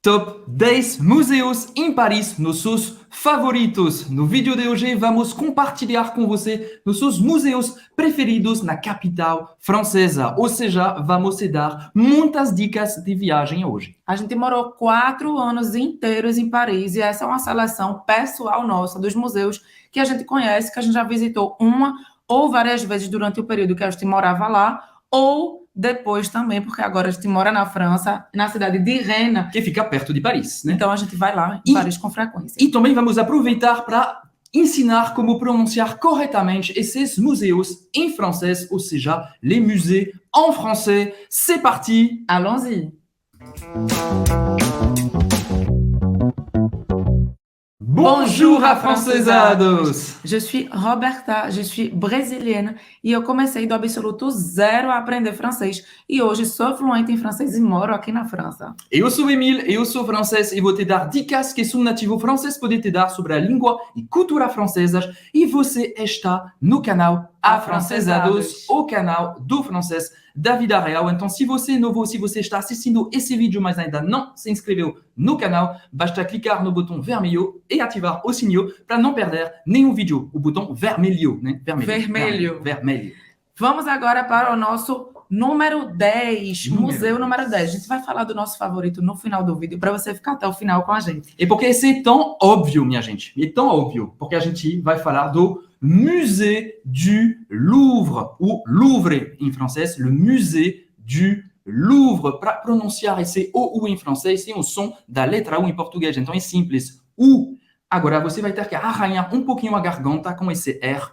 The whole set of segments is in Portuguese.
Top 10 museus em Paris, nossos favoritos. No vídeo de hoje vamos compartilhar com você nossos museus preferidos na capital francesa. Ou seja, vamos te dar muitas dicas de viagem hoje. A gente morou 4 anos inteiros em Paris e essa é uma seleção pessoal nossa dos museus que a gente conhece, que a gente já visitou uma ou várias vezes durante o período que a gente morava lá, ou depois também, porque agora a gente mora na França, na cidade de Rennes, que fica perto de Paris, né? Então a gente vai lá em Paris com frequência. E também vamos aproveitar para ensinar como pronunciar corretamente esses museus em francês, ou seja, les musées en français. C'est parti! Allons-y! Bonjour, afrancesados! Je suis Roberta, je suis brésilienne e eu comecei do absoluto zero a aprender francês e hoje sou fluente em francês e moro aqui na França. Eu sou Emile, eu sou francês e vou te dar dicas que um nativo francês pode te dar sobre a língua e cultura francesas e você está no canal Afrancesados, o canal do francês da vida real. Então, se você é novo, se você está assistindo esse vídeo, mas ainda não se inscreveu no canal, basta clicar no botão vermelho e ativar o sininho para não perder nenhum vídeo. O botão vermelho, né? Vermelho. Vamos agora para o nosso número 10, museu número 10. A gente vai falar do nosso favorito no final do vídeo, para você ficar até o final com a gente. E porque esse é tão óbvio, minha gente, é tão óbvio, porque a gente vai falar do Musée du Louvre, ou Louvre em francês, le Musée du Louvre. Para pronunciar esse OU em francês, tem o som da letra U em português, então é simples, U. Agora você vai ter que arranhar um pouquinho a garganta com esse R,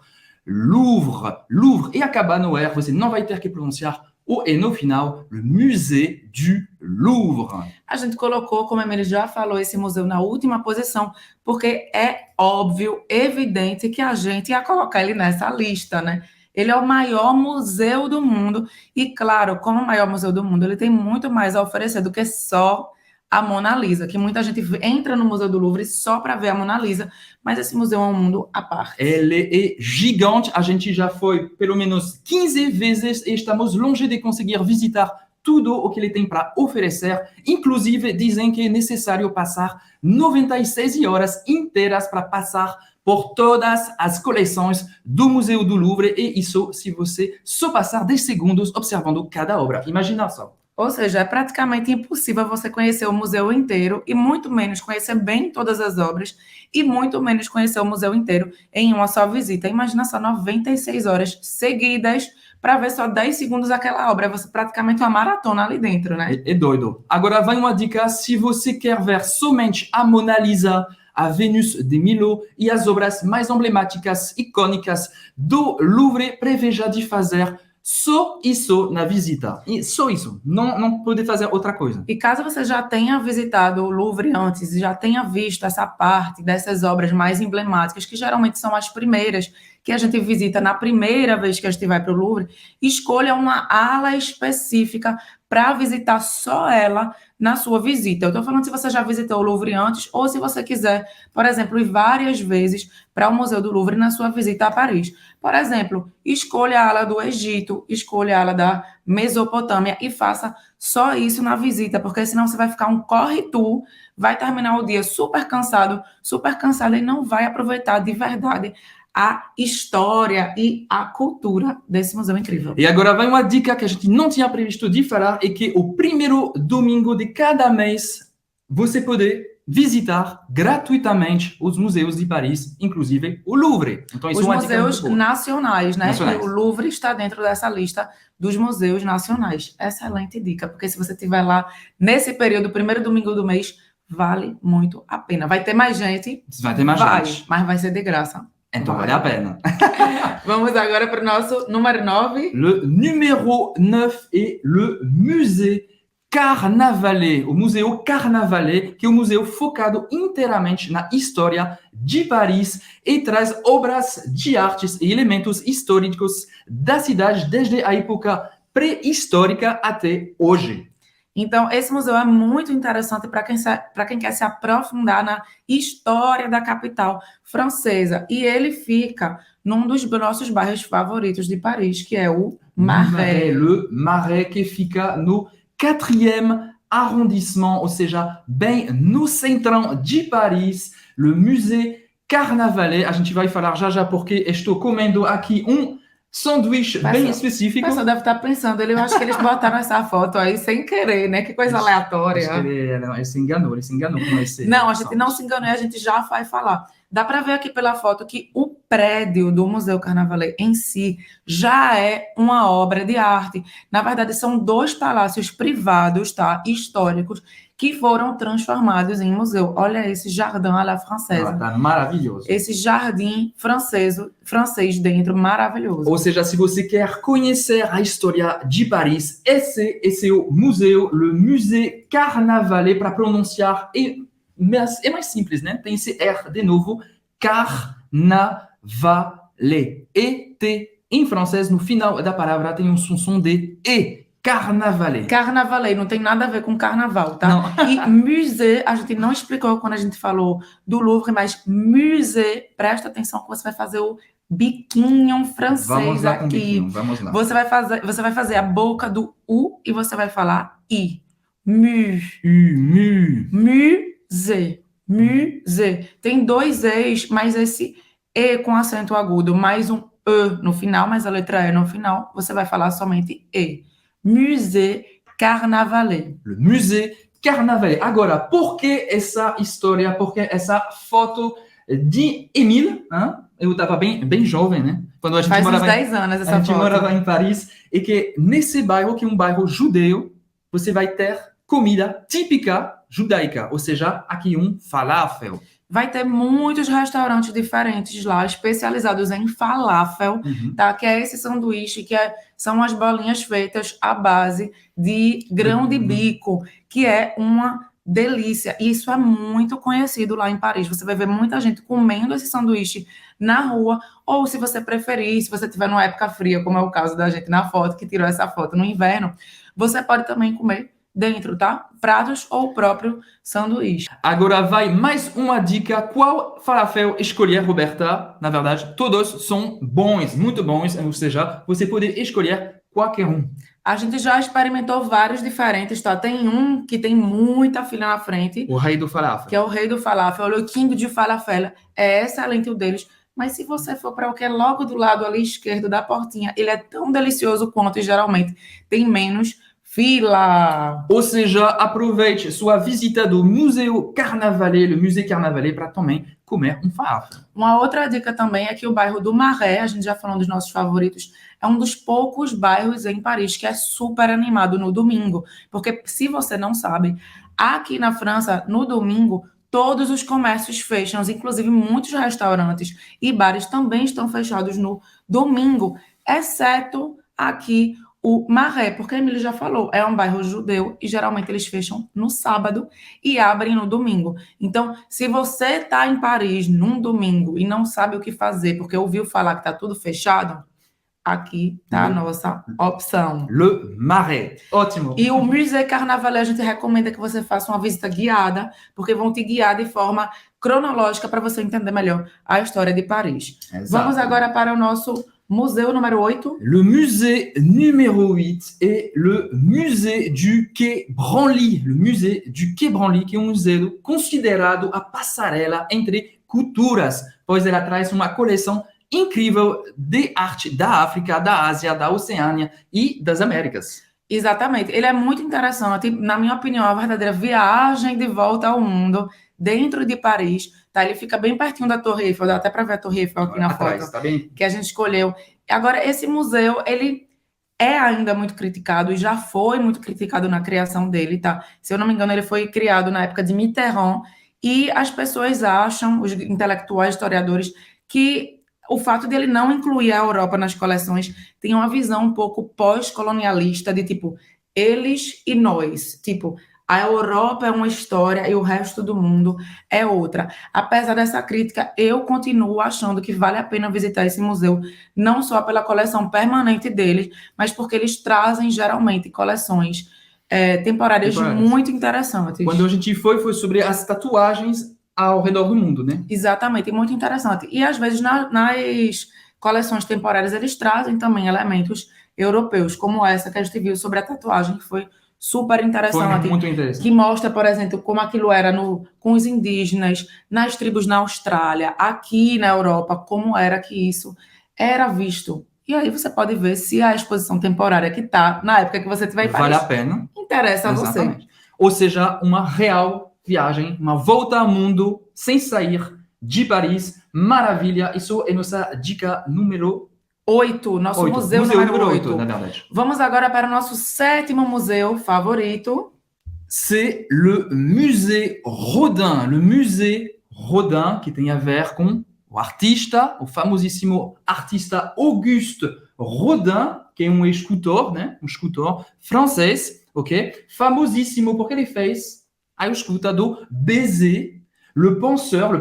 Louvre, Louvre, e acabar no R, você não vai ter que pronunciar o E no final, le Musée du Louvre. A gente colocou, como a Emily já falou, esse museu na última posição, porque é óbvio, evidente que a gente ia colocar ele nessa lista, né? Ele é o maior museu do mundo e, claro, como o maior museu do mundo, ele tem muito mais a oferecer do que só a Mona Lisa, que muita gente entra no Museu do Louvre só para ver a Mona Lisa, mas esse museu é um mundo à parte. Ele é gigante, a gente já foi pelo menos 15 vezes e estamos longe de conseguir visitar tudo o que ele tem para oferecer. Inclusive, dizem que é necessário passar 96 horas inteiras para passar por todas as coleções do Museu do Louvre, e isso se você só passar 10 segundos observando cada obra. Imagina só. Ou seja, é praticamente impossível você conhecer o museu inteiro e muito menos conhecer bem todas as obras e muito menos conhecer o museu inteiro em uma só visita. Imagina só 96 horas seguidas para ver só 10 segundos aquela obra. É você praticamente uma maratona ali dentro, né? É doido. Agora vai uma dica, se você quer ver somente a Mona Lisa, a Vênus de Milo e as obras mais emblemáticas, icônicas do Louvre, preveja de fazer só isso na visita. E só isso. Não pode fazer outra coisa. E caso você já tenha visitado o Louvre antes e já tenha visto essa parte dessas obras mais emblemáticas, que geralmente são as primeiras que a gente visita na primeira vez que a gente vai para o Louvre, escolha uma ala específica para visitar só ela na sua visita. Eu estou falando se você já visitou o Louvre antes ou se você quiser, por exemplo, ir várias vezes para o Museu do Louvre na sua visita a Paris. Por exemplo, escolha a ala do Egito, escolha a ala da Mesopotâmia e faça só isso na visita, porque senão você vai ficar um corre-tour, vai terminar o dia super cansado e não vai aproveitar de verdade a história e a cultura desse museu incrível. E agora vai uma dica que a gente não tinha previsto de falar, é que o primeiro domingo de cada mês você pode visitar gratuitamente os museus de Paris, inclusive o Louvre. Então, isso os museus nacionais, né? E o Louvre está dentro dessa lista dos museus nacionais. Excelente dica, porque se você estiver lá nesse período, primeiro domingo do mês, vale muito a pena. Vai ter mais gente? Vai ter mais gente. Mas vai ser de graça. Então vale a pena. Vamos agora para o nosso número 9. Le numéro 9 est le Musée Carnavalet, o Museu Carnavalet, que é um museu focado inteiramente na história de Paris e traz obras de artes e elementos históricos da cidade desde a época pré-histórica até hoje. Então, esse museu é muito interessante para quem quer se aprofundar na história da capital francesa. E ele fica num dos nossos bairros favoritos de Paris, que é o Marais. Le Marais, que fica no 4e arrondissement, ou seja, bem no centrão de Paris, le musée Carnavalet. A gente vai falar já já porque estou comendo aqui sanduíche bem A específico. pessoa deve estar pensando, eu acho que eles botaram essa foto aí sem querer, né? Que coisa aleatória. Acho que ele se enganou com esse. Não, a gente não se enganou, a gente já vai falar. Dá para ver aqui pela foto que o prédio do Museu Carnavalet em si já é uma obra de arte. Na verdade, são 2 palácios privados, tá? Históricos, que foram transformados em museu. Olha esse jardim à la française. Tá maravilhoso. Esse jardim francês dentro, maravilhoso. Ou seja, se você quer conhecer a história de Paris, esse é o museu, le Musée Carnavalet, para pronunciar. Mas é mais simples, né? Tem esse R de novo, Carnavalet. E-T em francês, no final da palavra tem um som de E. Carnavalet. Carnavalet, não tem nada a ver com carnaval, tá? Não. E musée, a gente não explicou quando a gente falou do Louvre, mas musée, presta atenção que você vai fazer o biquinho francês Vamos lá com aqui. biquinho, vamos lá. Você vai fazer a boca do U e você vai falar I. Musée. Tem 2 E's, mas esse E com acento agudo, mais um E no final, mais a letra E no final, você vai falar somente E. Musée Carnavalet. Le Musée Carnavalet. Agora, por que essa história, por que essa foto de Émile? Eu estava bem jovem, né? Quando a gente Faz uns morava 10 anos essa foto. A gente morava em Paris, e que nesse bairro, que é um bairro judeu, você vai ter comida típica judaica, ou seja, aqui falafel. Vai ter muitos restaurantes diferentes lá, especializados em falafel, tá? Que é esse sanduíche, são as bolinhas feitas à base de grão de bico, que é uma delícia. E isso é muito conhecido lá em Paris. Você vai ver muita gente comendo esse sanduíche na rua, ou se você preferir, se você estiver numa época fria, como é o caso da gente na foto, que tirou essa foto no inverno, você pode também comer dentro, tá? Pratos ou o próprio sanduíche. Agora vai mais uma dica. Qual falafel escolher, Roberta? Na verdade, todos são bons, muito bons, ou seja, você pode escolher qualquer um. A gente já experimentou vários diferentes, tá? Tem um que tem muita fila na frente. O rei do falafel. Que é o rei do falafel, o king de falafel. É excelente o deles. Mas se você for para o que é logo do lado ali esquerdo da portinha, ele é tão delicioso quanto e geralmente tem menos fila. Ou seja, aproveite sua visita do Museu Carnavalet, le Musée Carnavalet, para também comer falafel. Uma outra dica também é que o bairro do Marais, a gente já falou dos nossos favoritos, é um dos poucos bairros em Paris que é super animado no domingo. Porque, se você não sabe, aqui na França, no domingo, todos os comércios fecham, inclusive muitos restaurantes e bares também estão fechados no domingo, exceto aqui o Marais, porque a Emília já falou, é um bairro judeu e geralmente eles fecham no sábado e abrem no domingo. Então, se você está em Paris num domingo e não sabe o que fazer, porque ouviu falar que está tudo fechado, aqui está a nossa opção. Le Marais. Ótimo. E o Musée Carnavalet, a gente recomenda que você faça uma visita guiada, porque vão te guiar de forma cronológica para você entender melhor a história de Paris. Exato. Vamos agora para o nosso museu número 8. Le musée numéro 8 est le musée du Quai Branly. Le musée du Quai Branly, que é museu considerado a passarela entre culturas, pois ela traz uma coleção incrível de arte da África, da Ásia, da Oceânia e das Américas. Exatamente. Ele é muito interessante. Na minha opinião, a verdadeira viagem de volta ao mundo dentro de Paris. Tá? Ele fica bem pertinho da Torre Eiffel. Dá até para ver a Torre Eiffel aqui na foto, tá bem? Que a gente escolheu. Agora, esse museu, ele é ainda muito criticado e já foi muito criticado na criação dele, tá? Se eu não me engano, ele foi criado na época de Mitterrand e as pessoas acham, os intelectuais, historiadores, que o fato de ele não incluir a Europa nas coleções tem uma visão um pouco pós-colonialista de tipo, eles e nós. Tipo, a Europa é uma história e o resto do mundo é outra. Apesar dessa crítica, eu continuo achando que vale a pena visitar esse museu, não só pela coleção permanente deles, mas porque eles trazem geralmente coleções temporárias muito interessantes. Quando a gente foi sobre as tatuagens ao redor do mundo, né? Exatamente, muito interessante. E às vezes nas coleções temporárias eles trazem também elementos europeus, como essa que a gente viu sobre a tatuagem, que foi super Foi interessante, muito interessante. que mostra, por exemplo, como aquilo era com os indígenas, nas tribos na Austrália, aqui na Europa, como era que isso era visto. E aí você pode ver se a exposição temporária que está na época que você estiver em Vale Paris a pena. interessa a você. Exatamente. Ou seja, uma real viagem, uma volta ao mundo sem sair de Paris. Maravilha. Isso é nossa dica número 8, nosso 8. museu número 8. na verdade. Vamos agora para o nosso 7º museu favorito. C'est le musée Rodin. Le musée Rodin, que tem a ver com o artista, o famosíssimo artista Auguste Rodin, que é um escultor, né? Um escultor francês, ok? Famosíssimo porque ele fez a esculta do Baiser. Le penseur,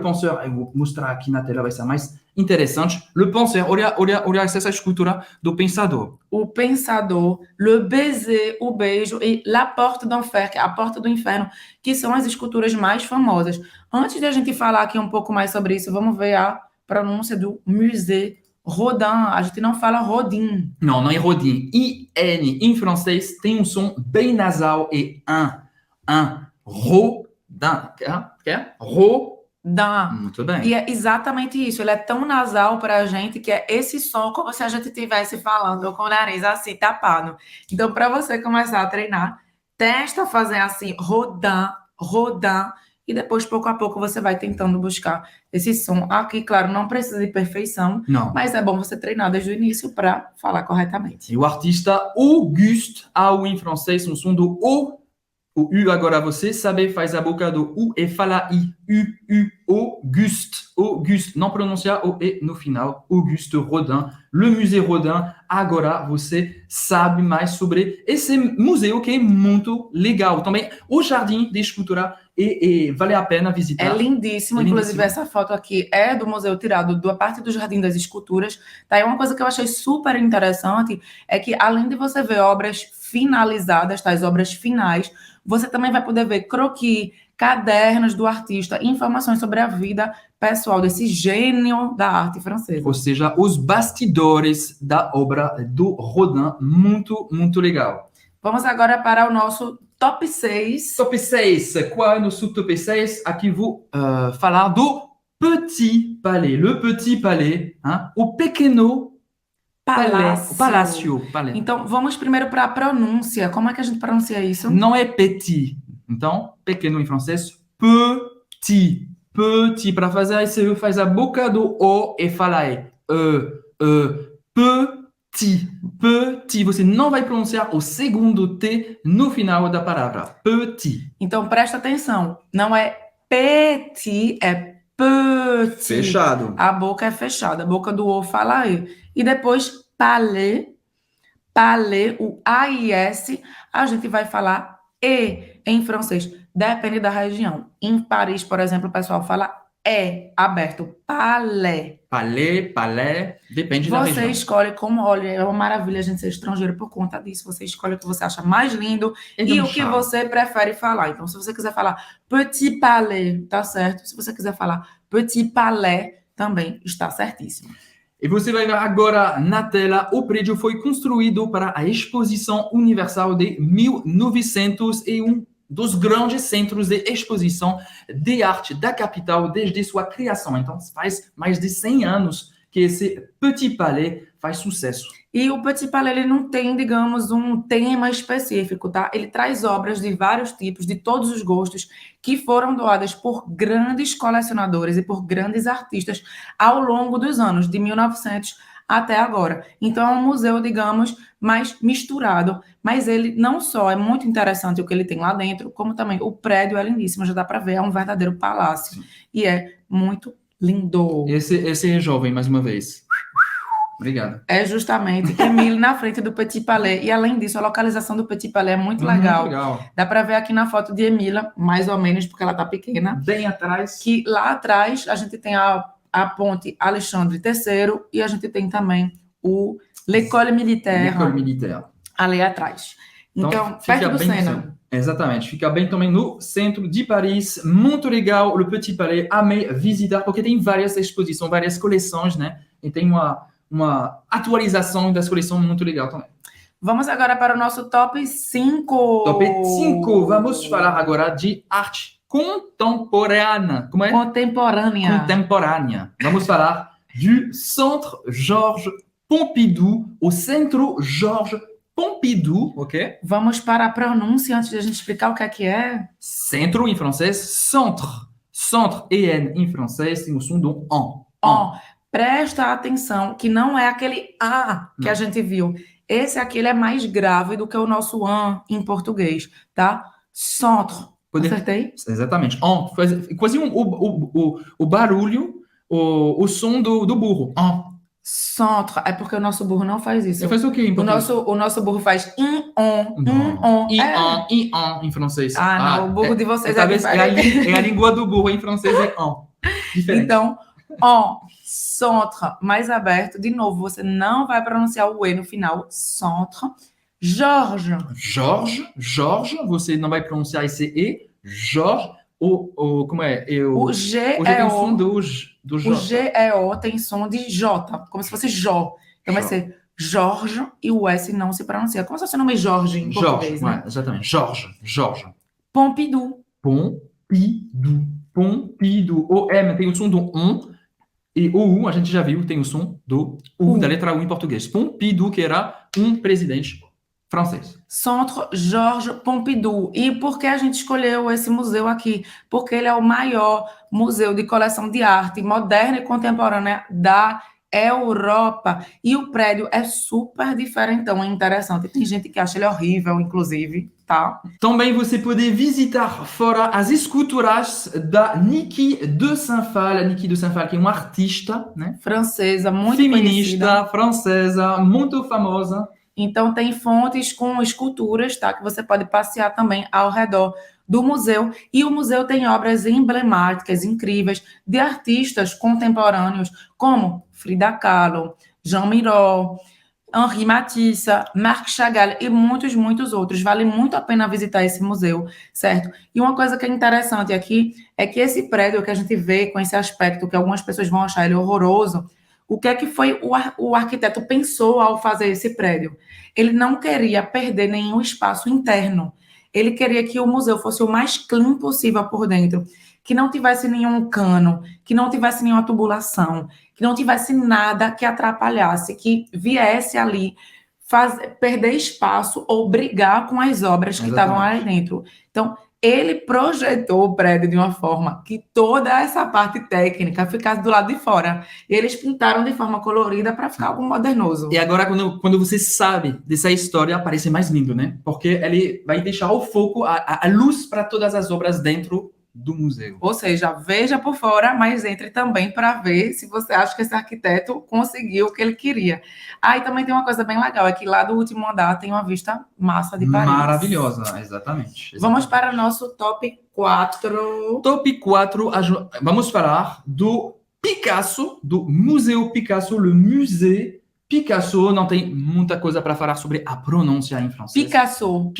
eu vou mostrar aqui na tela, vai ser mais interessante. Le penseur, olha essa escultura do pensador. O pensador, le baiser, o beijo, e la porte d'enfer, que é a porta do inferno, que são as esculturas mais famosas. Antes de a gente falar aqui um pouco mais sobre isso, vamos ver a pronúncia do musée Rodin. A gente não fala Rodin. Não é Rodin. I-N em francês tem um som bem nasal e Rodin. Quer? Rodin. Muito bem. E é exatamente isso. Ele é tão nasal para a gente que é esse som como se a gente estivesse falando com o nariz assim tapado. Então, para você começar a treinar, testa fazer assim, Rodin, Rodin, e depois, pouco a pouco, você vai tentando buscar esse som. Aqui, claro, não precisa de perfeição, Não. mas é bom você treinar desde o início para falar corretamente. E o artista Auguste, A-U em francês, um som do O. O U agora você sabe, faz a boca do U e fala I. Auguste. Auguste. Não pronunciar o E no final. Auguste Rodin. Le Musée Rodin. Agora você sabe mais sobre esse museu que é muito legal. Também o Jardim de Escultura e vale a pena visitar. É lindíssimo. Inclusive, essa foto aqui é do museu tirado da parte do Jardim das Esculturas. Tá? E uma coisa que eu achei super interessante é que, além de você ver obras finalizadas, tá? As obras finais, você também vai poder ver croquis, cadernos do artista, informações sobre a vida pessoal desse gênio da arte francesa. Ou seja, os bastidores da obra do Rodin. Muito, muito legal. Vamos agora para o nosso top 6. Top 6. Qual é o nosso top 6? Aqui vou falar do Petit Palais. Le Petit Palais, hein? O pequeno Palácio. Palácio. Então, vamos primeiro para a pronúncia. Como é que a gente pronuncia isso? Não é petit. Então, pequeno em francês, petit. Petit. Para fazer isso, faz a boca do O e fala petit. Petit. Você não vai pronunciar o segundo T no final da palavra. Petit. Então, presta atenção. Não é petit, é petit. Fechado. A boca é fechada. A boca do O fala E. E depois, palais. Palais, o A e S, a gente vai falar E em francês. Depende da região. Em Paris, por exemplo, o pessoal fala E, aberto. Palais. Palais, depende da região. Você escolhe como, olha, é uma maravilha a gente ser estrangeiro por conta disso. Você escolhe o que você acha mais lindo e o que você prefere falar. Então, se você quiser falar Petit Palais, tá certo. Se você quiser falar Petit Palais, também está certíssimo. E você vai ver agora na tela, o prédio foi construído para a Exposição Universal de 1901, dos grandes centros de exposição de arte da capital desde sua criação. Então, faz mais de 100 anos que esse Petit Palais faz sucesso. E o Petit Palais, ele não tem, digamos, um tema específico, tá? Ele traz obras de vários tipos, de todos os gostos, que foram doadas por grandes colecionadores e por grandes artistas ao longo dos anos, de 1900 até agora. Então, é um museu, digamos, mais misturado, mas ele não só é muito interessante o que ele tem lá dentro, como também o prédio é lindíssimo, já dá para ver, é um verdadeiro palácio. Sim. E é muito lindo. Esse é jovem, mais uma vez. Obrigado. É justamente Émile na frente do Petit Palais. E, além disso, a localização do Petit Palais é muito legal. Muito legal. Dá para ver aqui na foto de Emila, mais ou menos, porque ela tá pequena. Bem atrás. Que lá atrás a gente tem a ponte Alexandre III e a gente tem também o L'École Militaire. L'École Militaire. Ali atrás. Então perto do Sena. Exatamente. Fica bem também no centro de Paris. Muito legal, o Petit Palais. Amei visitar, porque tem várias exposições, várias coleções, né? E tem uma atualização das coleções muito legal também. Vamos agora para o nosso top 5. Top 5. Vamos falar agora de arte contemporânea. Como é? Contemporânea. Contemporânea. Vamos falar do Centre Georges Pompidou, o Centro Georges Pompidou, ok? Vamos para a pronúncia antes de a gente explicar o que é. Centro em francês, centre. Centre, EN em francês, tem o som do en. Ó, presta atenção que não é aquele A que Não. a gente viu. Esse aqui ele é mais grave do que o nosso an em português, tá? Centre. Poder- Acertei? Exatamente. En. Quase o barulho, o som do burro. En. Centre. É porque o nosso burro não faz isso. Você faz o quê em português? O nosso burro faz on. Não. É. En em francês. Ah, não. O burro de vocês é talvez diferente. é a língua do burro em francês é en. Diferente. Então, on, centre, mais aberto. De novo, você não vai pronunciar o E no final. Centre. Georges. Jorge, você não vai pronunciar esse E. Jorge, como é? O G O G tem é o som O. do O Jorge. G-E-O tem som de J, como se fosse Jó. Então vai Jó. ser Jorge e o S não se pronuncia. Como se fosse o nome Jorge em português, Jorge, né? exatamente. Jorge. Pompidou. Pompidou. O M tem o som do e o U, a gente já viu, tem o som do U, da letra U em português. Pompidou, que era um presidente francês. Centre Georges Pompidou. E por que a gente escolheu esse museu aqui? Porque ele é o maior museu de coleção de arte moderna e contemporânea da Europa. E o prédio é super diferentão, é interessante. Tem gente que acha ele horrível, inclusive, tá? Também você pode visitar fora as esculturas da Niki de Saint-Phal. A Niki de Saint-Phal, que é uma artista, né? Francesa, muito Feminista, conhecida. francesa, muito famosa. Então, tem fontes com esculturas, tá? Que você pode passear também ao redor do museu. E o museu tem obras emblemáticas, incríveis, de artistas contemporâneos, como Frida Kahlo, Jean Miró, Henri Matisse, Marc Chagall e muitos, muitos outros. Vale muito a pena visitar esse museu, certo? E uma coisa que é interessante aqui é que esse prédio que a gente vê com esse aspecto, que algumas pessoas vão achar ele horroroso, o que é que foi o arquiteto pensou ao fazer esse prédio? Ele não queria perder nenhum espaço interno. Ele queria que o museu fosse o mais clean possível por dentro, que não tivesse nenhum cano, que não tivesse nenhuma tubulação, que não tivesse nada que atrapalhasse, que viesse ali perder espaço ou brigar com as obras que estavam ali dentro. Então, ele projetou o prédio de uma forma que toda essa parte técnica ficasse do lado de fora. E eles pintaram de forma colorida para ficar algo modernoso. E agora, quando você sabe dessa história, parece mais lindo, né? Porque ele vai deixar o foco, a luz para todas as obras dentro do museu. Ou seja, veja por fora, mas entre também para ver se você acha que esse arquiteto conseguiu o que ele queria. E também tem uma coisa bem legal, é que lá do último andar tem uma vista massa de Paris. Maravilhosa, exatamente. Vamos para o nosso top 4. Top 4, vamos falar do Picasso, do Museu Picasso, le musée Picasso. Não tem muita coisa para falar sobre a pronúncia em francês. Picasso.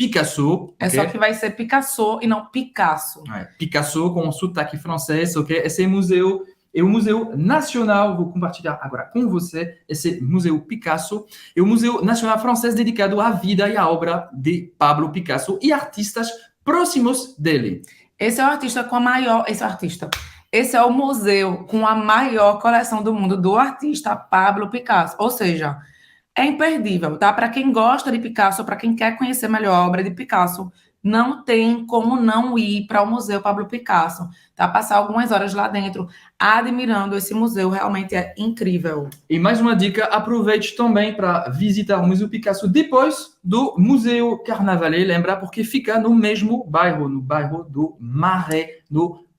É okay? só que vai ser Picasso e não Picasso. Picasso com sotaque francês, ok? Esse museu é o Museu Nacional, vou compartilhar agora com você, esse Museu Picasso, é o Museu Nacional francês dedicado à vida e à obra de Pablo Picasso e artistas próximos dele. Esse é o museu com a maior coleção do mundo do artista Pablo Picasso. Ou seja, é imperdível, tá? Para quem gosta de Picasso, para quem quer conhecer melhor a obra de Picasso, não tem como não ir para o Museu Pablo Picasso, tá? Passar algumas horas lá dentro admirando esse museu, realmente é incrível. E mais uma dica, aproveite também para visitar o Museu Picasso depois do Museu Carnavalet, lembra? Porque fica no mesmo bairro, no bairro do Marais, no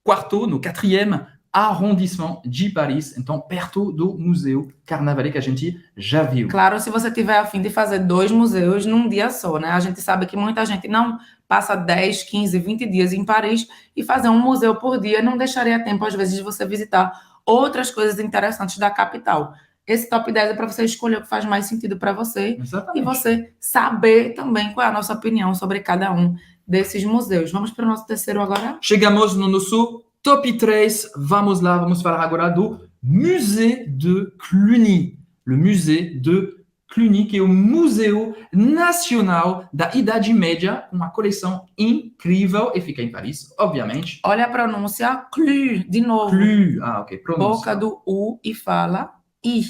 4º arrondissement de Paris, então perto do Museu Carnavalet que a gente já viu. Claro, se você tiver a fim de fazer 2 museus num dia só, né? A gente sabe que muita gente não passa 10, 15, 20 dias em Paris e fazer um museu por dia não deixaria tempo, às vezes, de você visitar outras coisas interessantes da capital. Esse top 10 é para você escolher o que faz mais sentido para você. Exatamente. E você saber também qual é a nossa opinião sobre cada um desses museus. Vamos para o nosso terceiro agora? Chegamos no nosso top 3. Vamos falar agora do Musée de Cluny. Le Musée de Cluny, que é o Museu Nacional da Idade Média, uma coleção incrível e fica em Paris, obviamente. Olha a pronúncia, Clu, de novo. Cluny, ok, pronúncia. Boca do U e fala I.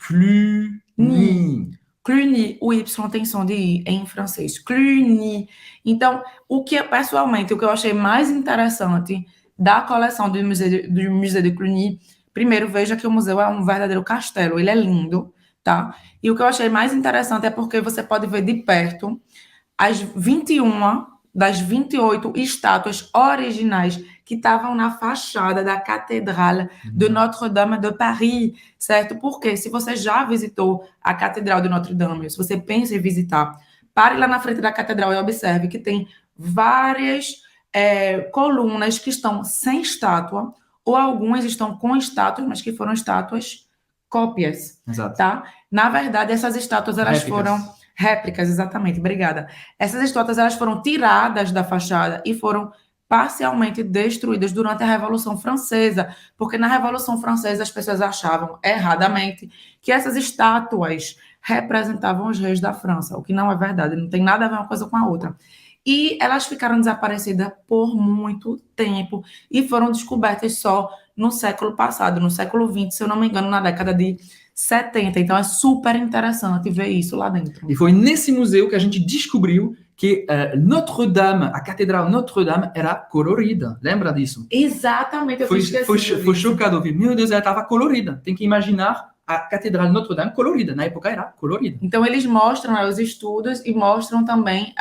Cluny. Cluny, o Y tem som de I em francês. Cluny. Então, pessoalmente, o que eu achei mais interessante da coleção do Museu de Cluny, primeiro, veja que o museu é um verdadeiro castelo, ele é lindo, tá? E o que eu achei mais interessante é porque você pode ver de perto as 21 das 28 estátuas originais que estavam na fachada da Catedral de Notre-Dame de Paris, certo? Porque se você já visitou a Catedral de Notre-Dame, se você pensa em visitar, pare lá na frente da Catedral e observe que tem várias colunas que estão sem estátua, ou algumas estão com estátuas, mas que foram estátuas cópias, Exato. tá? Na verdade, essas estátuas, elas Réplicas. foram... Réplicas, exatamente, obrigada. Essas estátuas, elas foram tiradas da fachada e foram parcialmente destruídas durante a Revolução Francesa, porque na Revolução Francesa as pessoas achavam erradamente que essas estátuas representavam os reis da França, o que não é verdade, não tem nada a ver uma coisa com a outra. E elas ficaram desaparecidas por muito tempo e foram descobertas só no século passado, no século XX, se eu não me engano, na década de 70. Então é super interessante ver isso lá dentro. E foi nesse museu que a gente descobriu que Notre-Dame, a Catedral Notre-Dame, era colorida. Lembra disso? Exatamente, eu Foi chocado ouvir. Meu Deus, ela estava colorida. Tem que imaginar a Catedral Notre-Dame colorida. Na época era colorida. Então eles mostram os estudos e mostram também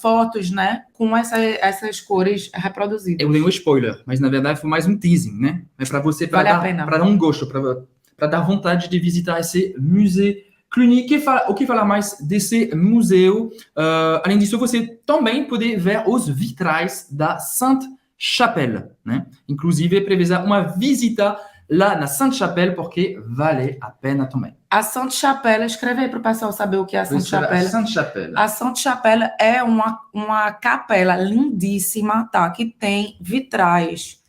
fotos, né, com essas cores reproduzidas. Eu dei um spoiler, mas na verdade foi mais um teasing, né? É para você, para dar um gosto, para dar vontade de visitar esse museu Cluny. O que falar mais desse museu? Além disso, você também pode ver os vitrais da Sainte-Chapelle, né? Inclusive, previsa uma visita lá na Sainte-Chapelle, porque vale a pena também. A Sainte-Chapelle, escreve aí para o pessoal saber o que é a Sainte-Chapelle. Sainte-Chapelle. A Sainte-Chapelle é uma capela lindíssima, tá? Que tem vitrais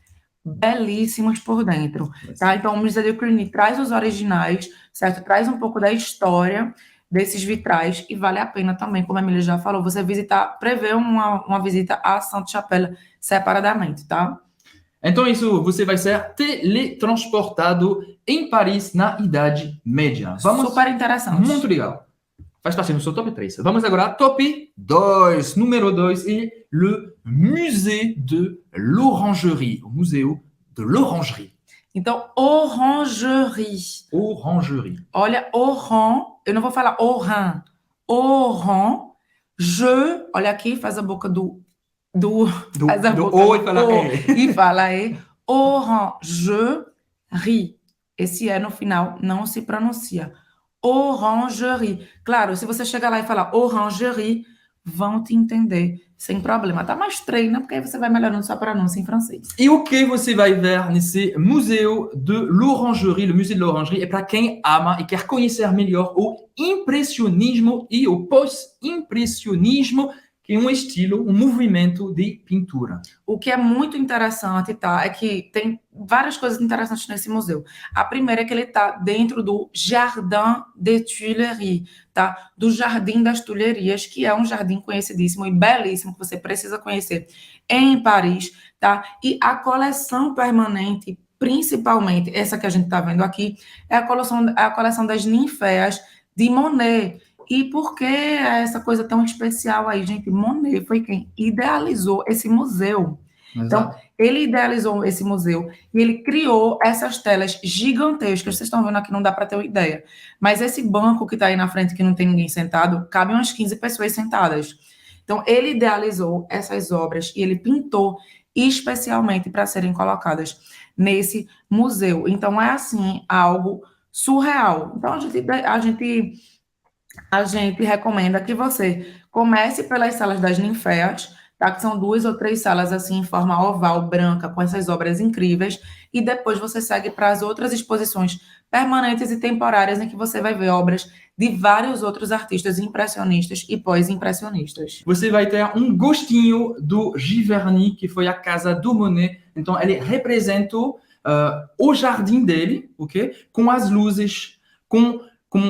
belíssimos por dentro, tá? Então, o Museu de Cluny traz os originais, certo? Traz um pouco da história desses vitrais e vale a pena também, como a Emília já falou, você prever uma visita à Sainte-Chapelle separadamente, tá? Então, isso, você vai ser teletransportado em Paris na Idade Média. Super interessante. Muito legal. Faz parte do seu top 3. Vamos agora top 2. Número 2 é o Musée de l'Orangerie. O Museu de l'Orangerie. Então, Orangerie. Orangerie. Olha, eu não vou falar Oran. Orange, olha aqui, faz a boca do O e fala E fala E. Orangerie. Esse E no final não se pronuncia. Orangerie. Claro, se você chegar lá e falar Orangerie, vão te entender sem problema, tá? Mas treina, porque aí você vai melhorando sua pronúncia em francês. E o que você vai ver nesse Museu de l'Orangerie, o Museu de l'Orangerie, é para quem ama e quer conhecer melhor o impressionismo e o pós-impressionismo, que é um estilo, um movimento de pintura. O que é muito interessante, tá? É que tem várias coisas interessantes nesse museu. A primeira é que ele está dentro do Jardin des Tuileries, tá? Do Jardim das Tulherias, que é um jardim conhecidíssimo e belíssimo, que você precisa conhecer em Paris, tá? E a coleção permanente, principalmente essa que a gente está vendo aqui, é a coleção das ninféas de Monet. E por que essa coisa tão especial aí, gente? Monet foi quem idealizou esse museu. Exato. Então, ele idealizou esse museu e ele criou essas telas gigantescas. Vocês estão vendo aqui, não dá para ter uma ideia. Mas esse banco que está aí na frente, que não tem ninguém sentado, cabe umas 15 pessoas sentadas. Então, ele idealizou essas obras e ele pintou especialmente para serem colocadas nesse museu. Então, é assim, algo surreal. Então, a gente recomenda que você comece pelas salas das ninféas, tá? Que são 2 ou 3 salas assim em forma oval, branca, com essas obras incríveis, e depois você segue para as outras exposições permanentes e temporárias em que você vai ver obras de vários outros artistas impressionistas e pós-impressionistas. Você vai ter um gostinho do Giverny, que foi a casa do Monet. Então, ele representa o jardim dele, ok? Com as luzes, com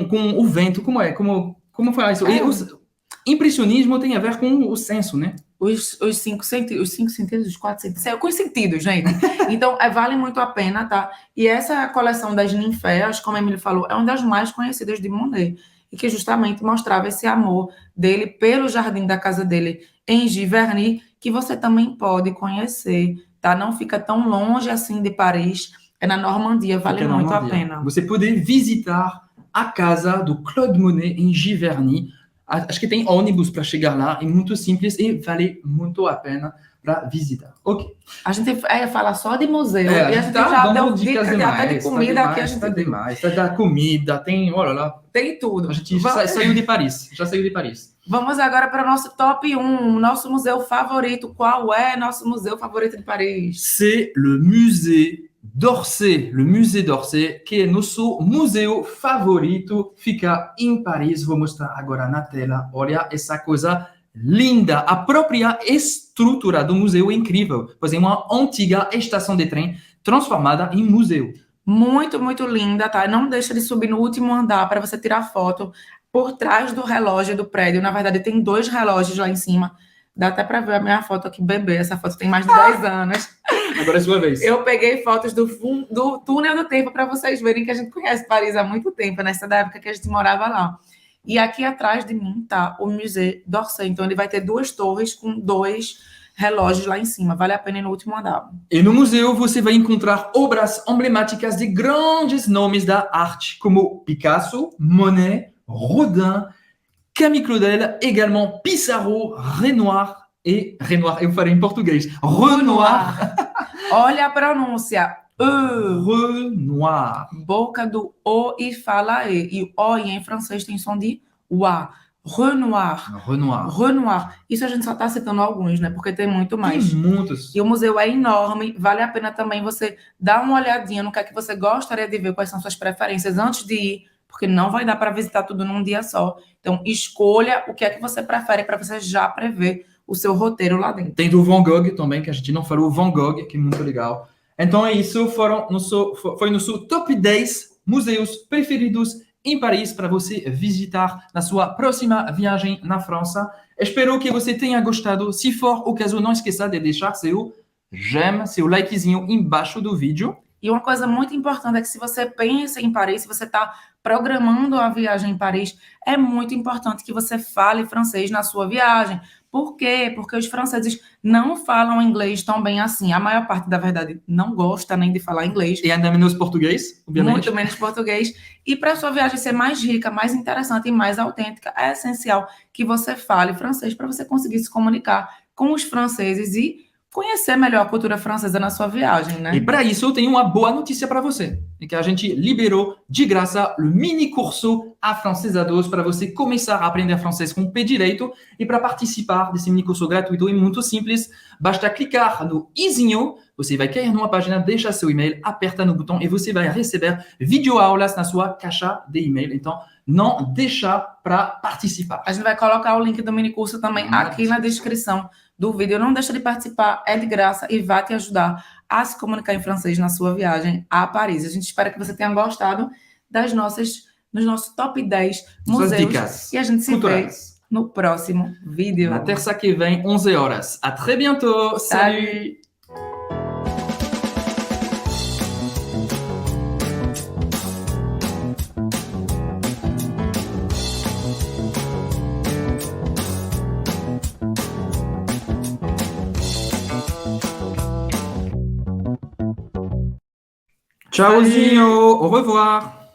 com o vento, como falar isso? E impressionismo tem a ver com o senso, né? Os cinco sentidos, os quatro sentidos, com os sentidos, gente. Então, vale muito a pena, tá? E essa coleção das ninféias, como a Emily falou, é uma das mais conhecidas de Monet, e que justamente mostrava esse amor dele pelo jardim da casa dele em Giverny, que você também pode conhecer, tá? Não fica tão longe assim de Paris, é na Normandia, vale muito a pena. Você pode visitar a casa do Claude Monet em Giverny. Acho que tem ônibus para chegar lá, é muito simples e vale muito a pena para visitar. Ok. A gente fala só de museu e a gente já deu dicas até de comida aqui. A gente tá demais, tá da comida, tem, olha lá. Tem tudo. A gente saiu de Paris, já saiu de Paris. Vamos agora para o nosso top 1, nosso museu favorito. Qual é nosso museu favorito de Paris? C'est le musée d'Orsay, le musée d'Orsay, que é nosso museu favorito, fica em Paris. Vou mostrar agora na tela. Olha essa coisa linda. A própria estrutura do museu é incrível. Pois é uma antiga estação de trem transformada em museu. Muito, muito linda, tá? Não deixa de subir no último andar para você tirar foto por trás do relógio do prédio. Na verdade, tem 2 relógios lá em cima. Dá até para ver a minha foto aqui, bebê. Essa foto tem mais de 10 anos. Agora é sua vez. Eu peguei fotos do túnel do tempo para vocês verem que a gente conhece Paris há muito tempo, nessa época que a gente morava lá. E aqui atrás de mim tá o Musée d'Orsay. Então, ele vai ter 2 torres com 2 relógios lá em cima. Vale a pena ir no último andar. E no museu você vai encontrar obras emblemáticas de grandes nomes da arte, como Picasso, Monet, Rodin, Camille Claudel, également Pissarro, Renoir, eu falei em português, Renoir. Olha a pronúncia. Renoir. Boca do O e fala E. E O em francês tem som de UA. Renoir. Renoir. Isso a gente só está citando alguns, né? Porque tem muito mais. Tem muitos. E o museu é enorme. Vale a pena também você dar uma olhadinha no que é que você gostaria de ver, quais são suas preferências antes de ir, porque não vai dar para visitar tudo num dia só. Então, escolha o que é que você prefere para você já prever o seu roteiro lá dentro. Tem do Van Gogh também, que a gente não falou, Van Gogh, que é muito legal. Então é isso, foi nosso top 10 museus preferidos em Paris para você visitar na sua próxima viagem na França. Espero que você tenha gostado. Se for o caso, não esqueça de deixar seu j'aime, seu likezinho embaixo do vídeo. E uma coisa muito importante é que se você pensa em Paris, se você está programando a viagem em Paris, é muito importante que você fale francês na sua viagem. Por quê? Porque os franceses não falam inglês tão bem assim. A maior parte, da verdade, não gosta nem de falar inglês. E ainda menos português, obviamente. Muito menos português. E para a sua viagem ser mais rica, mais interessante e mais autêntica, é essencial que você fale francês para você conseguir se comunicar com os franceses e conhecer melhor a cultura francesa na sua viagem, né? E para isso eu tenho uma boa notícia para você. É que a gente liberou de graça o mini curso Afrancesados para você começar a aprender francês com o pé direito. E para participar desse mini curso gratuito é muito simples. Basta clicar no izinho, você vai cair numa página, deixa seu e-mail, aperta no botão e você vai receber videoaulas na sua caixa de e-mail. Então, não deixa para participar. A gente vai colocar o link do mini curso também aqui na descrição do vídeo. Não deixa de participar, é de graça e vai te ajudar a se comunicar em francês na sua viagem a Paris. A gente espera que você tenha gostado nos nossos top 10 museus. Dicas e a gente se vê no próximo vídeo. Na terça que vem, 11 horas. À très bientôt. Salut. Tchauzinho, au revoir.